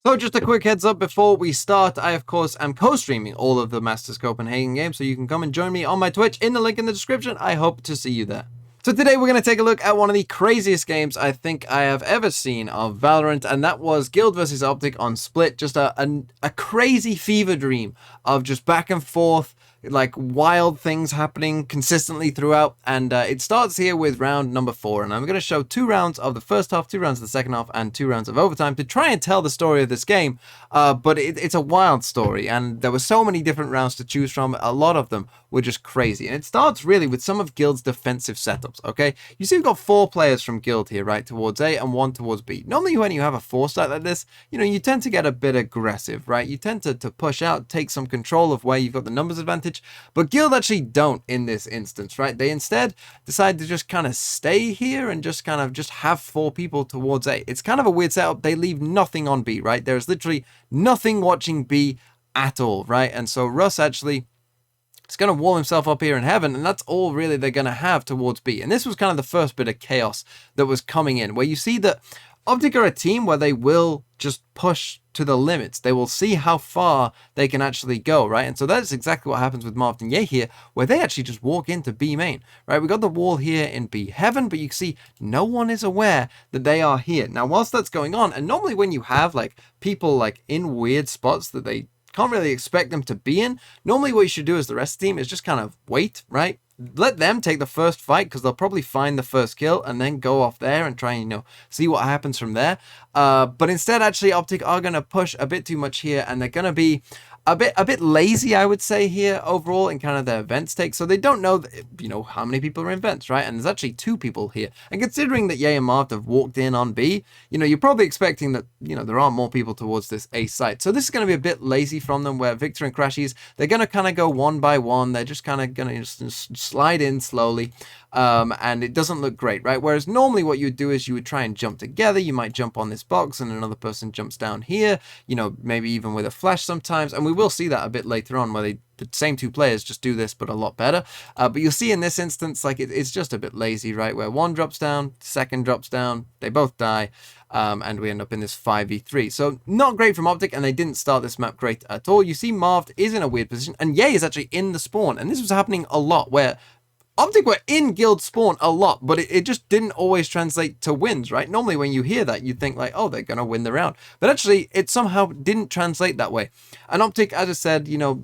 So just a quick heads up before we start, I of course am co-streaming all of the Masters Copenhagen games, so you can come and join me on my Twitch in the link in the description. I hope to see you there. So today we're going to take a look at one of the craziest games I think I have ever seen of Valorant, and that was Guild versus OpTic on Split. Just a crazy fever dream of just back and forth, like wild things happening consistently throughout. And it starts here with round number 4, and I'm going to show 2 rounds of the first half, 2 rounds of the second half, and 2 rounds of overtime to try and tell the story of this game. But it's a wild story, and there were so many different rounds to choose from. A lot of them were just crazy, and it starts really with some of Guild's defensive setups. Okay, you see we've got 4 players from Guild here, right, towards A and 1 towards B. Normally when you have a 4 stack like this, you know, you tend to get a bit aggressive, right? You tend to push out, take some control of where you've got the numbers advantage. But Guild actually don't in this instance, right? They instead decide to just kind of stay here and just have 4 people towards A. It's kind of a weird setup. They leave nothing on B, right? There's literally nothing watching B at all, right? And so Russ actually is going to wall himself up here in heaven, and that's all really they're going to have towards B. And this was kind of the first bit of chaos that was coming in, where you see that OpTic are a team where they will just push to the limits. They will see how far they can actually go, right? And so that's exactly what happens with Marved and Ye here, where they actually just walk into B main, right? We got the wall here in B heaven, but you can see no one is aware that they are here. Now, whilst that's going on, and normally when you have like people like in weird spots that they can't really expect them to be in, normally what you should do as the rest of the team is just kind of wait, right? Let them take the first fight, because they'll probably find the first kill and then go off there and try and, you know, see what happens from there. But instead, actually, OpTic are going to push a bit too much here, and they're going to be a bit lazy, I would say, here overall in kind of their events take. So they don't know, you know, how many people are in events, right? And there's actually 2 people here. And considering that Ye and Marv have walked in on B, you know, you're probably expecting that, you know, there aren't more people towards this A site. So this is going to be a bit lazy from them, where Victor and Crashies, they're going to kind of go one by one. They're just kind of going to just slide in slowly. And it doesn't look great, right? Whereas normally what you would do is you would try and jump together. You might jump on this box and another person jumps down here, you know, maybe even with a flash sometimes. And we will see that a bit later on, where the same 2 players just do this, but a lot better. But you'll see in this instance, like it's just a bit lazy, right? Where one drops down, second drops down, they both die. And we end up in this 5v3. So not great from OpTic, and they didn't start this map great at all. You see Marved is in a weird position, and Ye is actually in the spawn. And this was happening a lot, where OpTic were in Guild spawn a lot, but it just didn't always translate to wins, right? Normally when you hear that, you'd think like, oh, they're going to win the round. But actually, it somehow didn't translate that way. And OpTic, as I said, you know,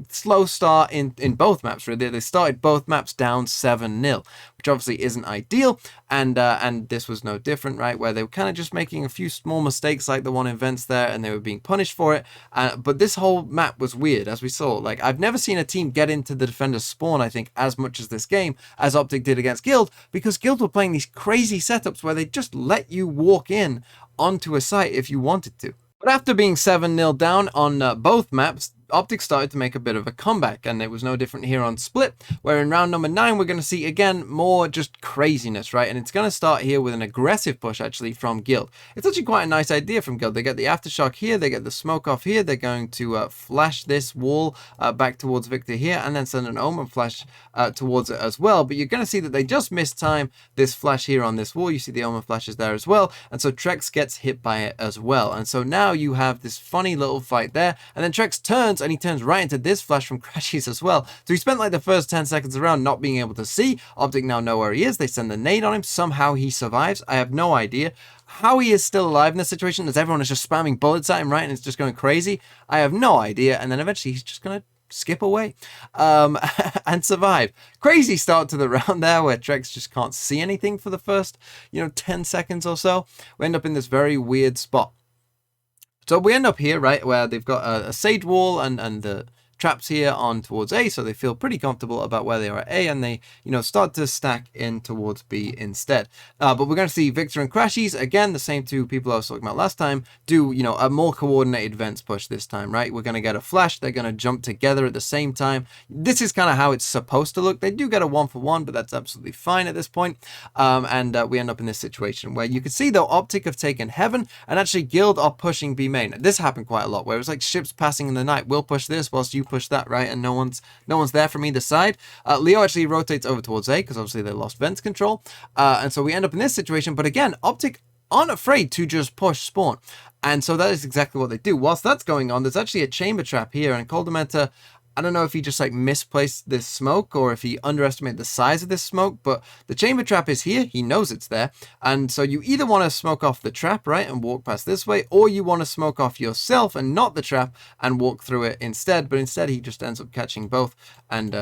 slow start in both maps, really. They started both maps down 7-0, which obviously isn't ideal. And this was no different, right? Where they were kind of just making a few small mistakes like the one in Vents there, and they were being punished for it. But this whole map was weird, as we saw. Like, I've never seen a team get into the defender's spawn, I think, as much as this game, as OpTic did against Guild, because Guild were playing these crazy setups where they just let you walk in onto a site if you wanted to. But after being 7-0 down on both maps, OpTic started to make a bit of a comeback, and it was no different here on Split, where in round number 9 we're going to see again more just craziness, right? And it's going to start here with an aggressive push actually from Guild. It's actually quite a nice idea from Guild. They get the aftershock here, they get the smoke off here, they're going to flash this wall back towards Victor here, and then send an Omen flash towards it as well. But you're going to see that they just missed time this flash here on this wall. You see the Omen flashes there as well, and so Trex gets hit by it as well. And so now you have this funny little fight there, and then Trex turns, and he turns right into this flash from Crashies as well. So he spent like the first 10 seconds around not being able to see. OpTic now know where he is. They send the nade on him. Somehow he survives. I have no idea how he is still alive in this situation, as everyone is just spamming bullets at him, right? And it's just going crazy. I have no idea. And then eventually he's just going to skip away and survive. Crazy start to the round there, where Trex just can't see anything for the first, you know, 10 seconds or so. We end up in this very weird spot. So we end up here, right, where they've got a sage wall and the traps here on towards A, so they feel pretty comfortable about where they are at A, and they, you know, start to stack in towards B instead. But we're going to see Victor and Crashies, again, the same 2 people I was talking about last time, do, you know, a more coordinated Vents push this time, right? We're going to get a flash, they're going to jump together at the same time. This is kind of how it's supposed to look. They do get a 1-for-1, but that's absolutely fine at this point. And we end up in this situation where you can see, though, OpTic have taken heaven, and actually Guild are pushing B main. This happened quite a lot, where it was like ships passing in the night. We'll push this whilst you push that, right? And no one's there from either side. Leo actually rotates over towards A, because obviously they lost Vents control. And so we end up in this situation. But again, OpTic aren't afraid to just push spawn. And so that is exactly what they do. Whilst that's going on, there's actually a chamber trap here, and Coldamenta, I don't know if he just like misplaced this smoke or if he underestimated the size of this smoke, but the chamber trap is here. He knows it's there. And so you either want to smoke off the trap, right, and walk past this way, or you want to smoke off yourself and not the trap and walk through it instead. But instead, he just ends up catching both and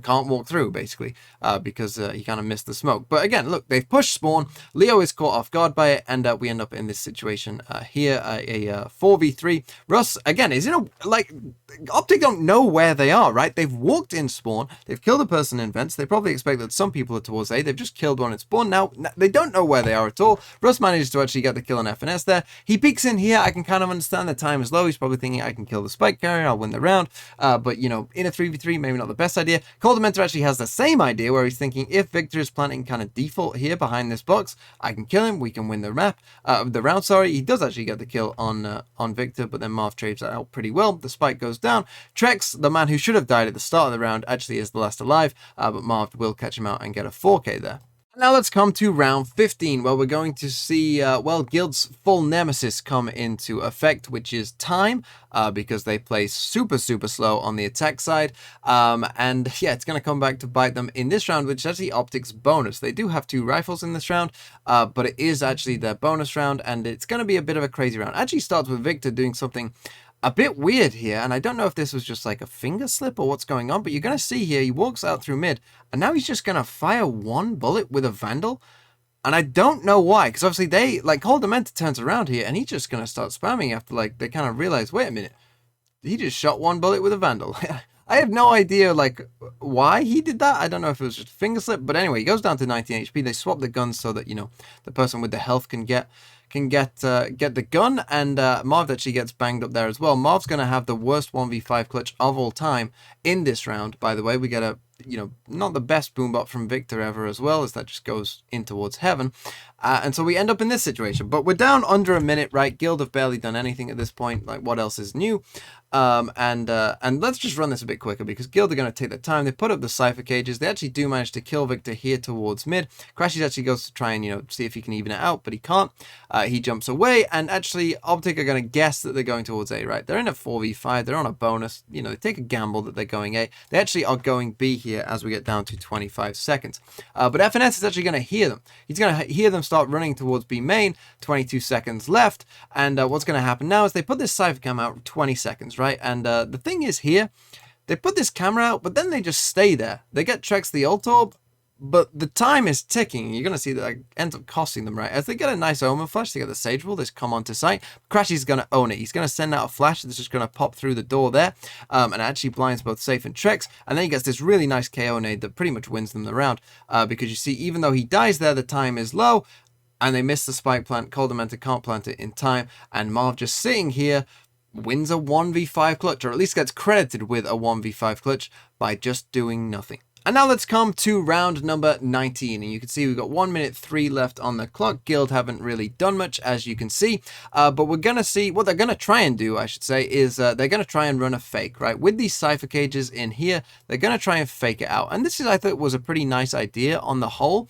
can't walk through, basically, because he kind of missed the smoke. But again, look, they've pushed spawn. Leo is caught off guard by it, and we end up in this situation here, a 4v3. Russ, again, is in a, like, OpTic don't know where they are, right? They've walked in spawn, they've killed a person in vents, they probably expect that some people are towards A, they've just killed one at spawn. Now they don't know where they are at all. Russ manages to actually get the kill on FNS there. He peeks in here. I can kind of understand the time is low. He's probably thinking I can kill the spike carrier, I'll win the round, but you know, in a 3v3, maybe not the best idea. Coldamenta actually has the same idea, where he's thinking if Victor is planting kind of default here behind this box, I can kill him, we can win the round, sorry. He does actually get the kill on Victor, but then Marv trades that out pretty well. The spike goes down. Trex, the man who should have died at the start of the round, actually is the last alive, but Marv will catch him out and get a 4K there. Now let's come to round 15, where we're going to see, well, Guild's full nemesis come into effect, which is time, because they play super slow on the attack side, and yeah, it's going to come back to bite them in this round, which is actually OpTic's bonus. They do have 2 rifles in this round, but it is actually their bonus round, and it's going to be a bit of a crazy round. It actually starts with Victor doing something a bit weird here, and I don't know if this was just like a finger slip or what's going on, but you're going to see here, he walks out through mid, and now he's just going to fire 1 bullet with a Vandal, and I don't know why, because obviously they, like, Coldamenta turns around here, and he's just going to start spamming after, like, they kind of realize, wait a minute, he just shot 1 bullet with a Vandal. I have no idea, like, why he did that. I don't know if it was just a finger slip, but anyway, he goes down to 19 HP. They swap the guns so that, you know, the person with the health can get the gun, and Marv actually gets banged up there as well. Marv's going to have the worst 1v5 clutch of all time in this round, by the way. We get a, you know, not the best boombot from Victor ever as well, as that just goes in towards heaven. And so we end up in this situation, but we're down under a minute, right? Guild have barely done anything at this point. Like, what else is new? And let's just run this a bit quicker, because Guild are going to take their time. They put up the Cypher cages. They actually do manage to kill Victor here towards mid. Crashes actually goes to try and, you know, see if he can even it out, but he can't. He jumps away, and actually OpTic are going to guess that they're going towards A, right? They're in a 4v5. They're on a bonus. You know, they take a gamble that they're going A. They actually are going B here as we get down to 25 seconds. But FNS is actually going to hear them. He's going to hear them start running towards B main. 22 seconds left, and what's going to happen now is they put this Cypher cam out 20 seconds, right? And the thing is here, they put this camera out, but then they just stay there. They get Trex the ult orb, but the time is ticking. You're going to see that it ends up costing them, right? As they get a nice Omen flash, they get the Sage Roll, they come onto site. Crashy's going to own it. He's going to send out a flash that's just going to pop through the door there, and actually blinds both Safe and Trex. And then he gets this really nice KO nade that pretty much wins them the round, because you see, even though he dies there, the time is low, and they miss the spike plant. Coldamenta can't plant it in time, and Marv just sitting here wins a 1v5 clutch, or at least gets credited with a 1v5 clutch by just doing nothing. And now let's come to round number 19, and you can see we've got 1 minute 3 left on the clock. Guild haven't really done much, as you can see, but we're going to see what they're going to try and do, I should say, is they're going to try and run a fake, right? With these Cypher cages in here, they're going to try and fake it out, and this is, I thought, was a pretty nice idea on the whole,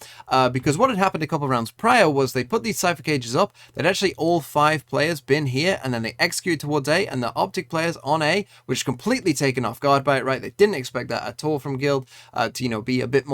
because what had happened a couple rounds prior was they put these Cypher cages up, they'd actually all 5 players been here, and then they execute towards A, and the OpTic players on A, which completely taken off guard by it, right? They didn't expect that at all from Guild, to, you know, be a bit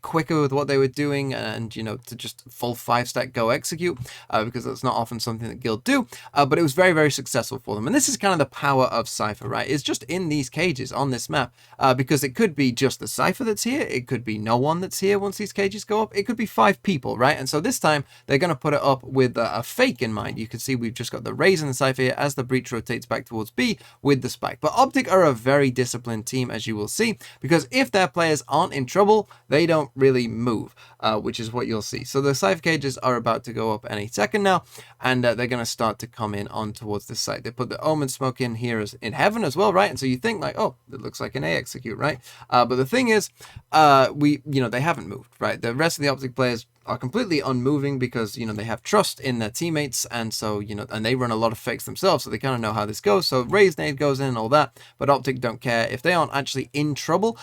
quicker with what they were doing, and, you know, to just full 5-stack go execute, because that's not often something that Guild do, but it was very successful for them. And this is kind of the power of Cypher, right? It's just in these cages on this map, because it could be just the Cypher that's here, it could be no one that's here once these cages go up, it could be 5 people, right? And so this time they're going to put it up with a fake in mind. You can see we've just got the Raze and the Cypher here as the breach rotates back towards B with the spike. But OpTic are a very disciplined team, as you will see, because if their players aren't in trouble, they don't really move, which is what you'll see. So the Cypher cages are about to go up any second now, and they're going to start to come in on towards this site. They put the Omen smoke in here as in heaven as well, right? And so you think like, oh, it looks like an A execute, right? But the thing is, they haven't moved, right? The rest of the OpTic players are completely unmoving because, you know, they have trust in their teammates, and so, you know, and they run a lot of fakes themselves, so they kind of know how this goes. So Raze nade goes in and all that, but OpTic don't care. If they aren't actually in trouble,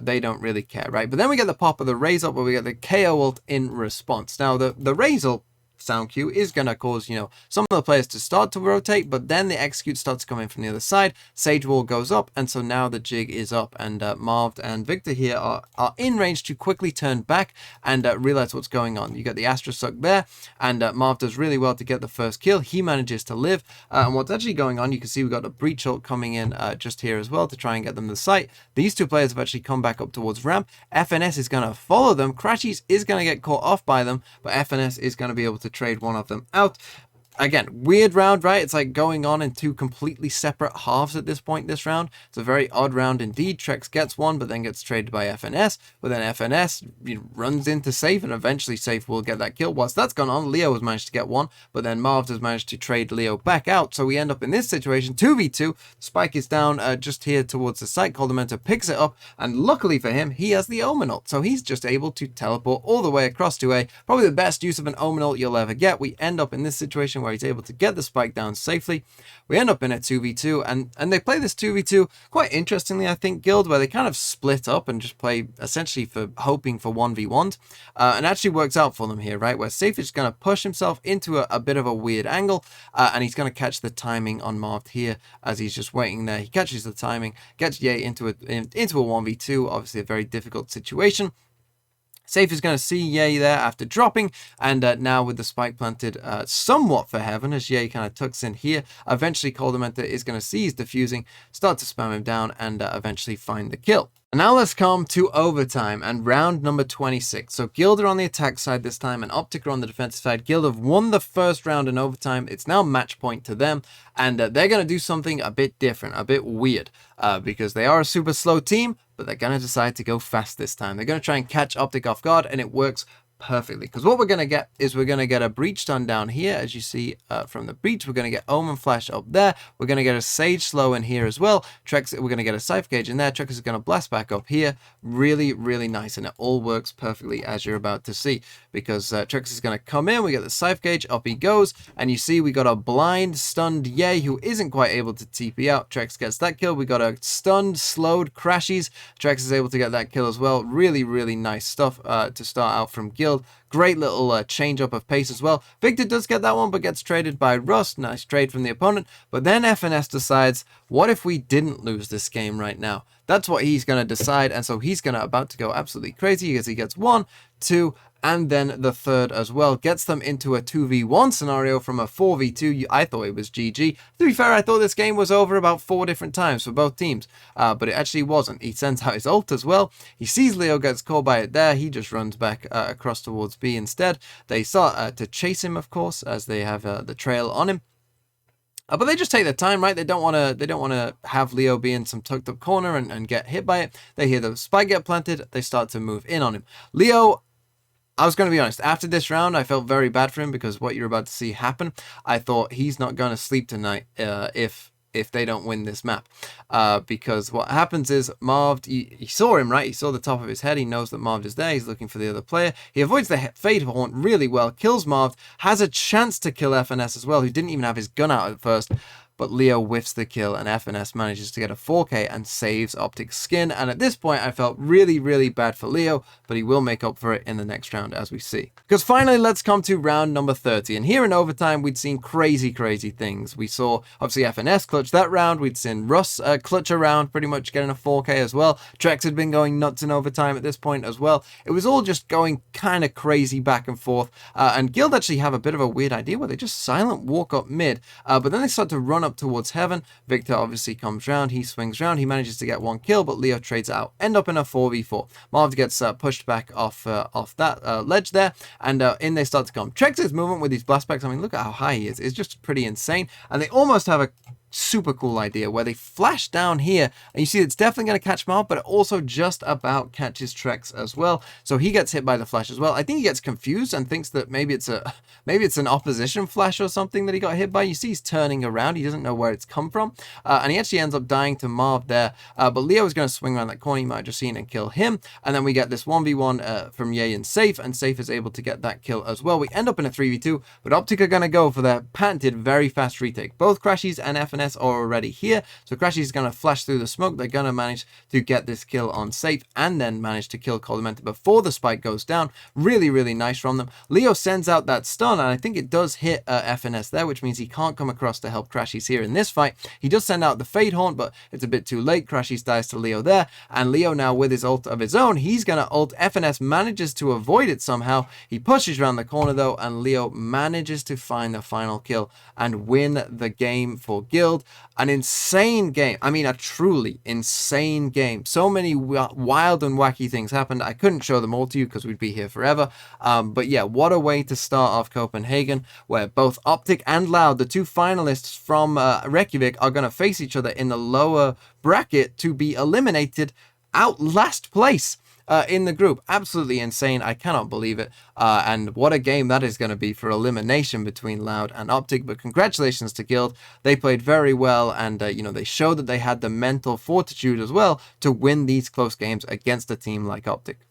they don't really care, right? But then we get the pop of the Raze ult, where we get the KO ult in response. Now the Raze ult sound cue is going to cause, some of the players to start to rotate, but then the execute starts to come in from the other side. Sage wall goes up, and so now the jig is up, and Marv and Victor here are in range to quickly turn back and realize what's going on. You got the Astra suck there, and Marv does really well to get the first kill. He manages to live, and what's actually going on, you can see we got a breach ult coming in just here as well to try and get them to the site. These two players have actually come back up towards ramp. FNS is going to follow them. Crashies is going to get caught off by them, but FNS is going to be able to trade one of them out. Again, weird round, right? It's like going on in two completely separate halves at this point this round. It's a very odd round indeed. Trex gets one, but then gets traded by FNS. But then FNS runs into Safe, and eventually Safe will get that kill. Whilst that's gone on, Leo has managed to get one, but then Marv has managed to trade Leo back out. So we end up in this situation, 2v2. Spike is down just here towards the site. Coldamenta picks it up, and luckily for him, he has the Omen ult. So he's just able to teleport all the way across to A. Probably the best use of an Omen ult you'll ever get. We end up in this situation where he's able to get the spike down safely. We end up in a 2v2, and they play this 2v2 quite interestingly, I think, Guild, where they kind of split up and just play essentially for hoping for 1v1s, and actually works out for them here, right, where Safe is going to push himself into a bit of a weird angle, and he's going to catch the timing on Marv here as he's just waiting there. He catches the timing, gets Ye into a 1v2, obviously a very difficult situation. Safe is going to see Ye there after dropping, and now with the spike planted somewhat for heaven as Ye kind of tucks in here. Eventually Coldamenta is going to see he's defusing, start to spam him down, and eventually find the kill. And now let's come to overtime and round number 26. So Guild are on the attack side this time, and OpTic are on the defensive side. Guild have won the first round in overtime. It's now match point to them, and they're going to do something a bit different, a bit weird, because they are a super slow team, but they're going to decide to go fast this time. They're going to try and catch OpTic off guard, and it works perfectly, because what we're going to get is we're going to get a breach stun down here, as you see from the breach. We're going to get Omen flash up there. We're going to get a Sage slow in here as well. Trex, we're going to get a Cypher Cage in there. Trex is going to blast back up here. Really, really nice, and it all works perfectly as you're about to see, because Trex is going to come in. We get the Cypher Cage, up he goes, and you see we got a blind stunned Ye who isn't quite able to TP out. Trex gets that kill. We got a stunned, slowed Crashies. Trex is able to get that kill as well. Really, really nice stuff to start out from Guild. Great little change up of pace as well. Victor does get that one, but gets traded by Rust. Nice trade from the opponent. But then FNS decides, what if we didn't lose this game right now? That's what he's going to decide, and so he's about to go absolutely crazy, because he gets 1, 2, and then the third as well. Gets them into a 2v1 scenario from a 4v2. I thought it was GG. To be fair, I thought this game was over about 4 different times for both teams, but it actually wasn't. He sends out his ult as well. He sees Leo gets caught by it there. He just runs back across towards B instead. They start to chase him, of course, as they have the trail on him. But they just take their time, right? They don't want to have Leo be in some tucked up corner and get hit by it. They hear the spike get planted. They start to move in on him. Leo, I was going to be honest, after this round, I felt very bad for him, because what you're about to see happen, I thought he's not going to sleep tonight if they don't win this map. Because what happens is Marv, he saw him, right? He saw the top of his head. He knows that Marv is there. He's looking for the other player. He avoids the Fade Horn really well, kills Marv, has a chance to kill FNS as well, who didn't even have his gun out at first. But Leo whiffs the kill, and FNS manages to get a 4K and saves OpTic's skin. And at this point, I felt really, really bad for Leo, but he will make up for it in the next round, as we see. Because finally, let's come to round number 30. And here in overtime, we'd seen crazy, crazy things. We saw, obviously, FNS clutch that round. We'd seen Russ clutch a round, pretty much getting a 4K as well. Trex had been going nuts in overtime at this point as well. It was all just going kind of crazy back and forth. And Guild actually have a bit of a weird idea where they just silent walk up mid, but then they start to run up towards heaven. Victor obviously comes round, he swings round, he manages to get 1 kill, but Leo trades out. End up in a 4v4. Marv gets pushed back off that ledge there, and in they start to come. Trex's movement with these blastbacks, I mean, look at how high he is. It's just pretty insane, and they almost have a super cool idea where they flash down here, and you see it's definitely going to catch Marv, but it also just about catches Trex as well. So he gets hit by the flash as well. I think he gets confused and thinks that maybe it's an opposition flash or something that he got hit by. You see he's turning around. He doesn't know where it's come from, and he actually ends up dying to Marv there. But Leo is going to swing around that corner. You might have just seen and kill him, and then we get this 1v1 from Ye and Safe is able to get that kill as well. We end up in a 3v2, but OpTic are going to go for their patented very fast retake. Both Crashies and FNS FNS are already here. So Crashy's going to flash through the smoke. They're going to manage to get this kill on safe and then manage to kill Coldamenta before the spike goes down. Really, really nice from them. Leo sends out that stun, and I think it does hit FNS there, which means he can't come across to help Crashies here in this fight. He does send out the Fade Haunt, but it's a bit too late. Crashies dies to Leo there, and Leo now with his ult of his own, he's going to ult. FNS manages to avoid it somehow. He pushes around the corner though, and Leo manages to find the final kill and win the game for Guild. An insane game. I mean, a truly insane game. So many wild and wacky things happened. I couldn't show them all to you because we'd be here forever. But yeah, what a way to start off Copenhagen, where both OpTic and Loud, the two finalists from Reykjavik, are going to face each other in the lower bracket to be eliminated out last place in the group. Absolutely insane. I cannot believe it. And what a game that is going to be for elimination between Loud and OpTic. But congratulations to Guild. They played very well, and you know, they showed that they had the mental fortitude as well to win these close games against a team like OpTic.